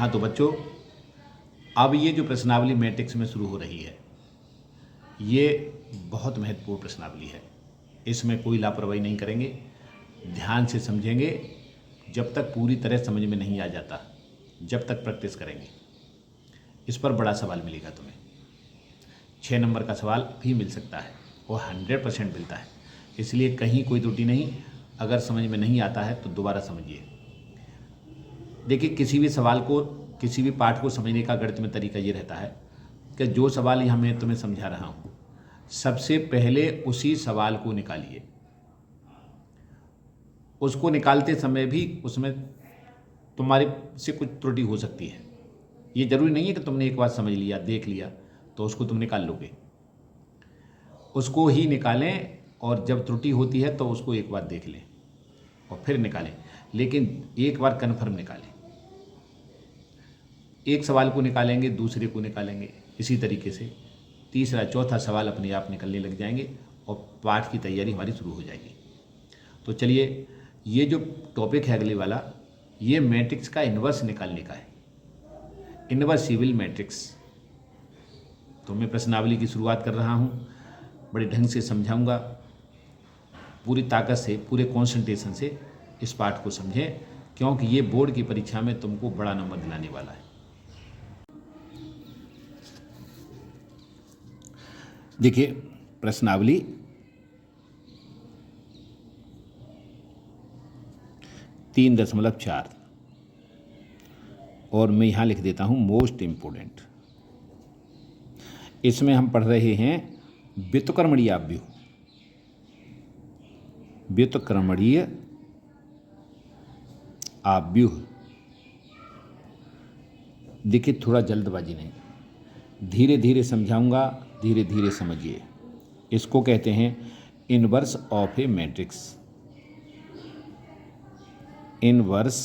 हाँ तो बच्चों, अब ये जो प्रश्नावली मैट्रिक्स में शुरू हो रही है, ये बहुत महत्वपूर्ण प्रश्नावली है। इसमें कोई लापरवाही नहीं करेंगे, ध्यान से समझेंगे। जब तक पूरी तरह समझ में नहीं आ जाता, जब तक प्रैक्टिस करेंगे, इस पर बड़ा सवाल मिलेगा तुम्हें। 6 नंबर का सवाल भी मिल सकता है और 100% मिलता है, इसलिए कहीं कोई त्रुटि नहीं। अगर समझ में नहीं आता है तो दोबारा समझिए। देखिए, किसी भी सवाल को, किसी भी पाठ को समझने का गणित में तरीका ये रहता है कि जो सवाल यहाँ मैं तुम्हें समझा रहा हूँ, सबसे पहले उसी सवाल को निकालिए। उसको निकालते समय भी उसमें तुम्हारे से कुछ त्रुटि हो सकती है। ये जरूरी नहीं है कि तुमने एक बार समझ लिया, देख लिया तो उसको तुम निकाल लोगे। उसको ही निकालें, और जब त्रुटि होती है तो उसको एक बार देख लें और फिर निकालें, लेकिन एक बार कन्फर्म निकालें। एक सवाल को निकालेंगे, दूसरे को निकालेंगे, इसी तरीके से तीसरा चौथा सवाल अपने आप निकलने लग जाएंगे और पाठ की तैयारी हमारी शुरू हो जाएगी। तो चलिए, ये जो टॉपिक है अगले वाला, ये मैट्रिक्स का इन्वर्स निकालने का है, इन्वर्सिबल मैट्रिक्स। तो मैं प्रश्नावली की शुरुआत कर रहा हूँ, बड़े ढंग से समझाऊंगा। पूरी ताकत से, पूरे कंसंट्रेशन से इस पाठ को समझें, क्योंकि ये बोर्ड की परीक्षा में तुमको बड़ा नंबर दिलाने वाला है। देखिए, प्रश्नावली 3.4 और मैं यहाँ लिख देता हूँ मोस्ट इम्पोर्टेंट। इसमें हम पढ़ रहे हैं व्युत्क्रमणीय आव्यूह। व्युत्क्रमणीय आव्यूह। देखिए, थोड़ा जल्दबाजी नहीं, धीरे धीरे समझाऊंगा, धीरे धीरे समझिए। इसको कहते हैं inverse of a matrix. Inverse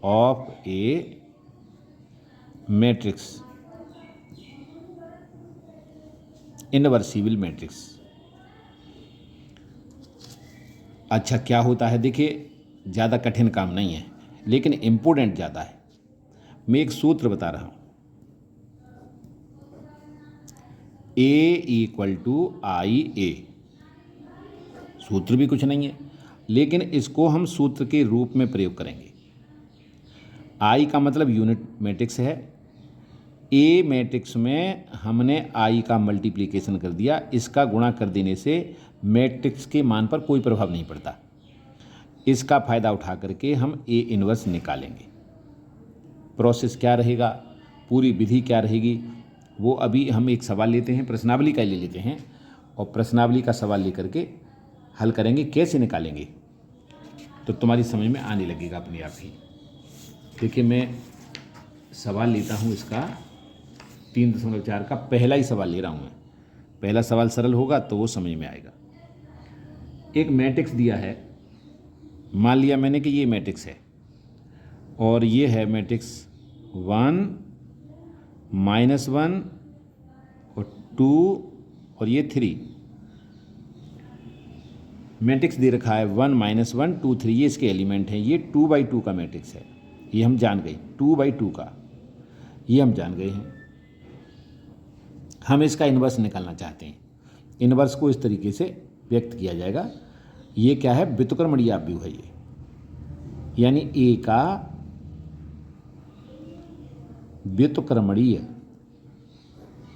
of a matrix, invertible matrix. अच्छा, क्या होता है? देखिए, ज़्यादा कठिन काम नहीं है, लेकिन इम्पोर्टेंट ज़्यादा है। मैं एक सूत्र बता रहा हूँ, A=IA। सूत्र भी कुछ नहीं है, लेकिन इसको हम सूत्र के रूप में प्रयोग करेंगे। I का मतलब यूनिट मैट्रिक्स है। A मैट्रिक्स में हमने I का मल्टीप्लिकेशन कर दिया, इसका गुणा कर देने से मैट्रिक्स के मान पर कोई प्रभाव नहीं पड़ता। इसका फ़ायदा उठा करके हम A इन्वर्स निकालेंगे। प्रोसेस क्या रहेगा, पूरी विधि क्या रहेगी, वो अभी हम एक सवाल लेते हैं, प्रश्नावली का ले लेते हैं, और प्रश्नावली का सवाल लेकर के हल करेंगे। कैसे निकालेंगे तो तुम्हारी समझ में आने लगेगा अपने आप ही। देखिए, मैं सवाल लेता हूँ इसका 3.4 का पहला ही सवाल ले रहा हूँ मैं। पहला सवाल सरल होगा तो वो समझ में आएगा। एक मैट्रिक्स दिया है, मान लिया मैंने कि ये मैट्रिक्स है, और ये है मैट्रिक्स 1 -1 और 2 और ये 3। मैट्रिक्स दे रखा है 1 -1 2 3, ये इसके एलिमेंट हैं। ये 2×2 का मैट्रिक्स है, ये हम जान गए। 2×2 का ये हम जान गए हैं। हम इसका इन्वर्स निकालना चाहते हैं। इन्वर्स को इस तरीके से व्यक्त किया जाएगा। ये क्या है? व्युत्क्रमणीय आव्यूह है ये, यानी A का व्युत्क्रमणीय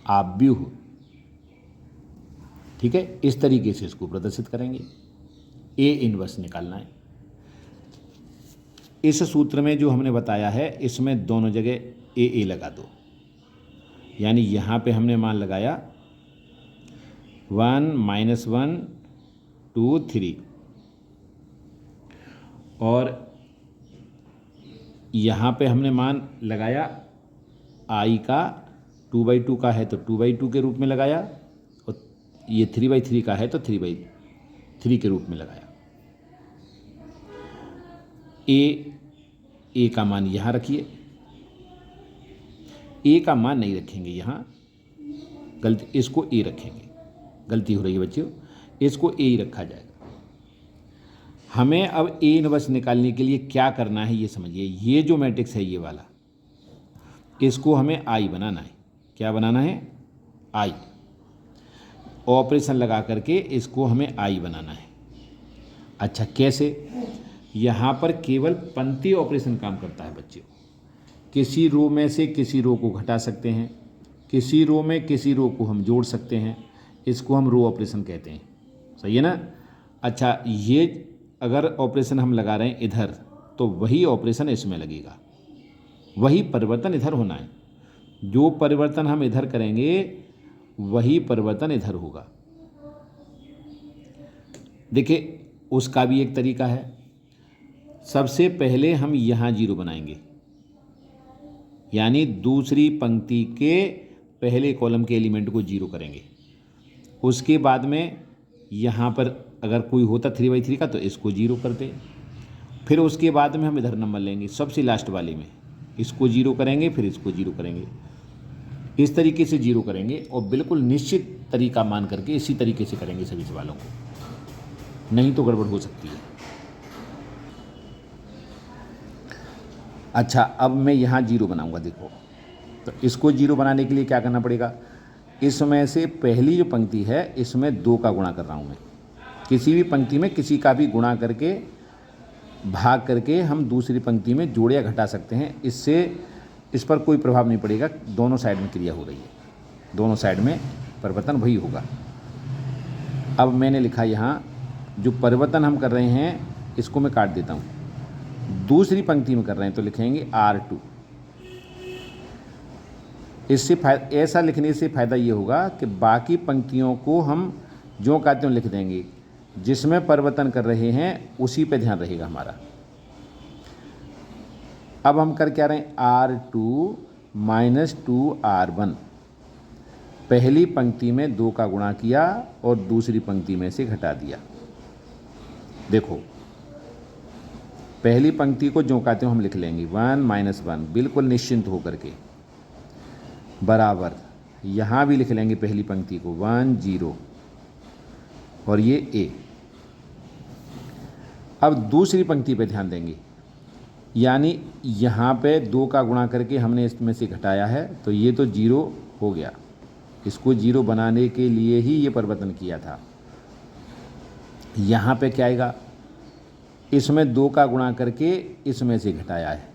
आव्यूह। ठीक है, इस तरीके से इसको प्रदर्शित करेंगे। A इन्वर्स निकालना है। इस सूत्र में जो हमने बताया है, इसमें दोनों जगह A लगा दो, यानी यहाँ पे हमने मान लगाया 1 -1 2 3, और यहाँ पे हमने मान लगाया I का 2×2 का है तो 2×2 के रूप में लगाया, और ये 3×3 का है तो 3×3 के रूप में लगाया। A का मान यहाँ रखिए। A का मान नहीं रखेंगे यहाँ, गलती, इसको A रखेंगे। गलती हो रही है बच्चों, इसको A ही रखा जाएगा। हमें अब A इन्वर्स निकालने के लिए क्या करना है ये समझिए। ये जो मैट्रिक्स है, ये वाला, इसको हमें आई बनाना है। क्या बनाना है? आई। ऑपरेशन लगा करके इसको हमें आई बनाना है। अच्छा, कैसे? यहाँ पर केवल पंक्ति ऑपरेशन काम करता है बच्चों। किसी रो में से किसी रो को घटा सकते हैं, किसी रो में किसी रो को हम जोड़ सकते हैं, इसको हम रो ऑपरेशन कहते हैं। सही है ना? अच्छा, ये अगर ऑपरेशन हम लगा रहे हैं इधर, तो वही ऑपरेशन इसमें लगेगा, वही परिवर्तन इधर होना है। जो परिवर्तन हम इधर करेंगे वही परिवर्तन इधर होगा। देखिए, उसका भी एक तरीका है। सबसे पहले हम यहाँ जीरो बनाएंगे, यानी दूसरी पंक्ति के पहले कॉलम के एलिमेंट को जीरो करेंगे। उसके बाद में यहाँ पर अगर कोई होता 3/3 का तो इसको जीरो कर दे। फिर उसके बाद में हम इधर नंबर लेंगे, सबसे लास्ट वाले में इसको जीरो करेंगे, फिर इसको जीरो करेंगे। इस तरीके से जीरो करेंगे और बिल्कुल निश्चित तरीका मान करके इसी तरीके से करेंगे सभी सवालों को, नहीं तो गड़बड़ हो सकती है। अच्छा, अब मैं यहाँ जीरो बनाऊंगा। देखो, तो इसको जीरो बनाने के लिए क्या करना पड़ेगा? इसमें से पहली जो पंक्ति है इसमें 2 का गुणा कर रहा हूँ मैं। किसी भी पंक्ति में किसी का भी गुणा करके भाग करके हम दूसरी पंक्ति में जोड़ या घटा सकते हैं। इससे इस पर कोई प्रभाव नहीं पड़ेगा, दोनों साइड में क्रिया हो रही है, दोनों साइड में परिवर्तन वही होगा। अब मैंने लिखा यहाँ जो परिवर्तन हम कर रहे हैं इसको मैं काट देता हूँ। दूसरी पंक्ति में कर रहे हैं तो लिखेंगे R2। इससे ऐसा लिखने से फ़ायदा ये होगा कि बाकी पंक्तियों को हम जो कहते हैं लिख देंगे, जिसमें परिवर्तन कर रहे हैं उसी पे ध्यान रहेगा हमारा। अब हम कर क्या रहे हैं? R2 - 2R1। पहली पंक्ति में 2 का गुणा किया और दूसरी पंक्ति में से घटा दिया। देखो, पहली पंक्ति को जो कहते हो हम लिख लेंगे 1 - 1, बिल्कुल निश्चिंत होकर के, बराबर यहाँ भी लिख लेंगे पहली पंक्ति को 1 0 और ये A। अब दूसरी पंक्ति पे ध्यान देंगे, यानी यहाँ पे 2 का गुणा करके हमने इसमें से घटाया है तो ये तो 0 हो गया। इसको 0 बनाने के लिए ही ये परिवर्तन किया था। यहाँ पे क्या आएगा? इसमें 2 का गुणा करके इसमें से घटाया है,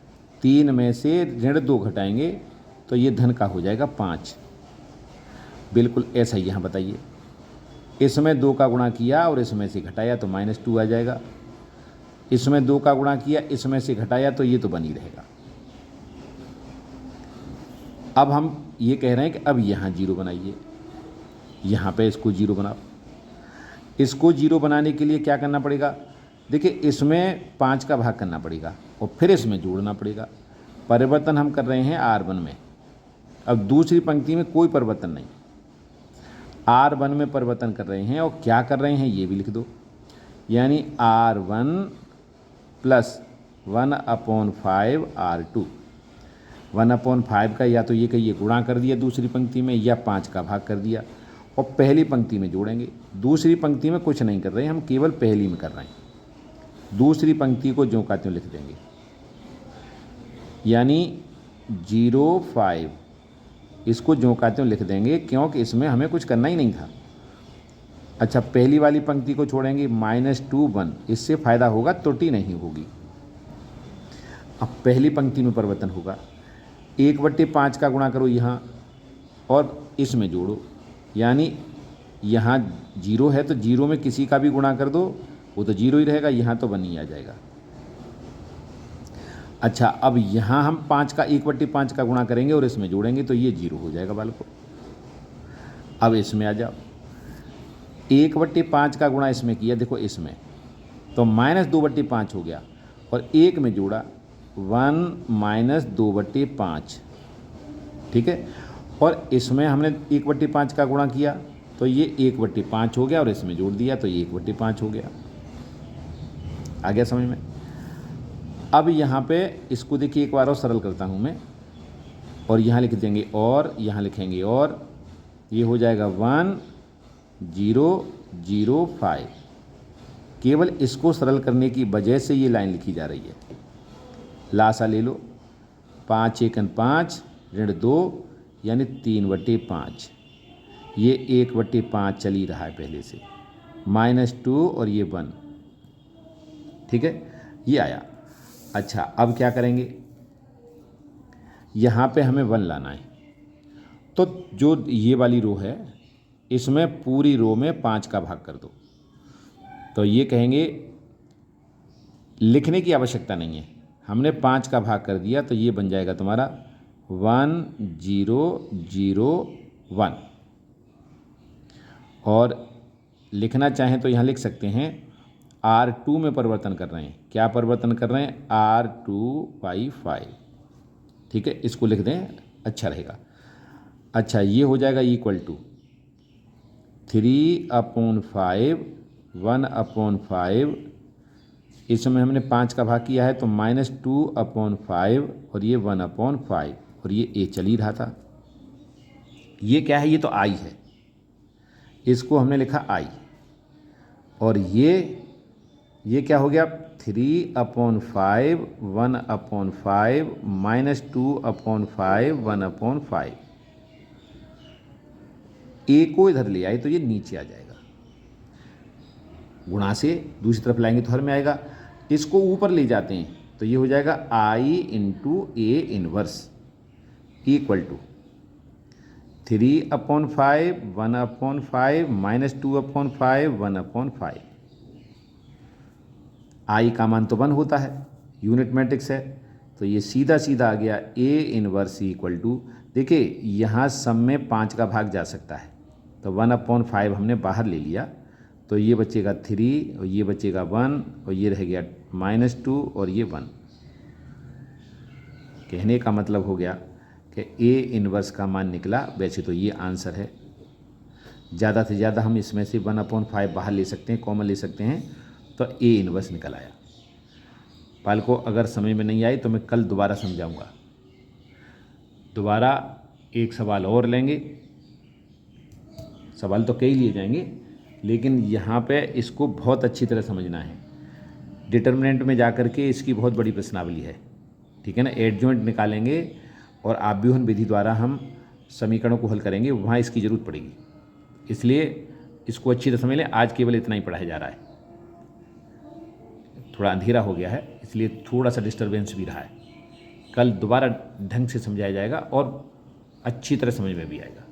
3 में से -2 घटाएंगे तो ये धन का हो जाएगा 5। बिल्कुल ऐसा ही यहाँ बताइए, इसमें 2 का गुणा किया और इसमें से घटाया तो -2 आ जाएगा। इसमें 2 का गुणा किया, इसमें से घटाया तो ये तो बन ही रहेगा। अब हम ये कह रहे हैं कि अब यहाँ 0 बनाइए, यहाँ पे इसको 0 बनाओ। इसको 0 बनाने के लिए क्या करना पड़ेगा? देखिए, इसमें 5 का भाग करना पड़ेगा और फिर इसमें जोड़ना पड़ेगा। परिवर्तन हम कर रहे हैं R1 में। अब दूसरी पंक्ति में कोई परिवर्तन नहीं, R1 में परिवर्तन कर रहे हैं और क्या कर रहे हैं ये भी लिख दो, यानी R1 + 1/5 R2। 1/5 का या तो ये कहिए गुणा कर दिया दूसरी पंक्ति में, या 5 का भाग कर दिया और पहली पंक्ति में जोड़ेंगे। दूसरी पंक्ति में कुछ नहीं कर रहे हैं हम, केवल पहली में कर रहे हैं। दूसरी पंक्ति को जो कहते हैं लिख देंगे, यानी 0 5। इसको जो कहते हैं लिख देंगे क्योंकि इसमें हमें कुछ करना ही नहीं था। अच्छा, पहली वाली पंक्ति को छोड़ेंगे -2 1, इससे फ़ायदा होगा, त्रुटि नहीं होगी। अब पहली पंक्ति में परिवर्तन होगा, 1/5 का गुणा करो यहाँ और इसमें जोड़ो, यानी यहाँ 0 है तो 0 में किसी का भी गुणा कर दो, वो तो 0 ही रहेगा, यहाँ तो 1 ही आ जाएगा। अच्छा, अब यहाँ हम 5 का 1/5 का गुणा करेंगे और इसमें जोड़ेंगे तो ये 0 हो जाएगा बालकों। अब इसमें आ जाओ, 1/5 का गुणा इसमें किया, देखो इसमें तो -2/5 हो गया और 1 में जोड़ा 1 - 2/5, ठीक है। और इसमें हमने 1/5 का गुणा किया तो ये 1/5 हो गया और इसमें जोड़ दिया तो ये 1/5 हो गया। आ गया समझ में? अब यहाँ पे इसको देखिए एक बार और सरल करता हूँ मैं, और यहाँ लिख देंगे और यहाँ लिखेंगे और ये हो जाएगा 1 0 0 5। केवल इसको सरल करने की वजह से ये लाइन लिखी जा रही है। लासा ले लो, 5 1 5 ऋण 2 यानी 3/5, ये 1/5 चल ही रहा है पहले से, -2 और ये 1, ठीक है, ये आया। अच्छा, अब क्या करेंगे, यहाँ पे हमें 1 लाना है, तो जो ये वाली रो है इसमें पूरी रो में 5 का भाग कर दो। तो ये कहेंगे लिखने की आवश्यकता नहीं है, हमने 5 का भाग कर दिया, तो ये बन जाएगा तुम्हारा 1001। और लिखना चाहें तो यहाँ लिख सकते हैं R2 में परिवर्तन कर रहे हैं। क्या परिवर्तन कर रहे हैं, R2/5, ठीक है, इसको लिख दें, अच्छा रहेगा। अच्छा, ये हो जाएगा इक्वल टू 3/5, 1/5, इसमें हमने 5 का भाग किया है तो -2/5 और ये 1/5, और ये a चल ही रहा था। ये क्या है, ये तो i है, इसको हमने लिखा i, और ये क्या हो गया, 3/5, 1/5, -2/5, 1/5। a को इधर ले आए तो ये नीचे आ जाएगा, गुणा से दूसरी तरफ लाएंगे तो हर में आएगा। इसको ऊपर ले जाते हैं तो ये हो जाएगा i × a inverse equal to 3/5, 1/5, -2/5, 1/5। i का मान तो 1 होता है, यूनिट मैट्रिक्स है, तो ये सीधा सीधा आ गया a इनवर्स इक्वल टू, देखिए यहाँ सब में 5 का भाग जा सकता है, तो 1/5 हमने बाहर ले लिया, तो ये बचेगा 3 और ये बचेगा 1 और ये रह गया -2 और ये 1। कहने का मतलब हो गया कि a इनवर्स का मान निकला। वैसे तो ये आंसर है, ज़्यादा से ज़्यादा हम इसमें से 1/5 बाहर ले सकते हैं, कॉमन ले सकते हैं, तो a इनवर्स निकल आया। पाल को अगर समझ में नहीं आई तो मैं कल दोबारा समझाऊंगा। दोबारा एक सवाल और लेंगे, सवाल तो कई लिए जाएंगे, लेकिन यहाँ पे इसको बहुत अच्छी तरह समझना है। डिटर्मिनेंट में जाकर के इसकी बहुत बड़ी प्रश्नावली है, ठीक है ना। एडजॉइंट निकालेंगे और आव्यूहन विधि द्वारा हम समीकरणों को हल करेंगे, वहाँ इसकी ज़रूरत पड़ेगी, इसलिए इसको अच्छी तरह समझ लें। आज केवल इतना ही पढ़ाया जा रहा है, थोड़ा अंधेरा हो गया है इसलिए थोड़ा सा डिस्टर्बेंस भी रहा है। कल दोबारा ढंग से समझाया जाएगा और अच्छी तरह समझ में भी आएगा।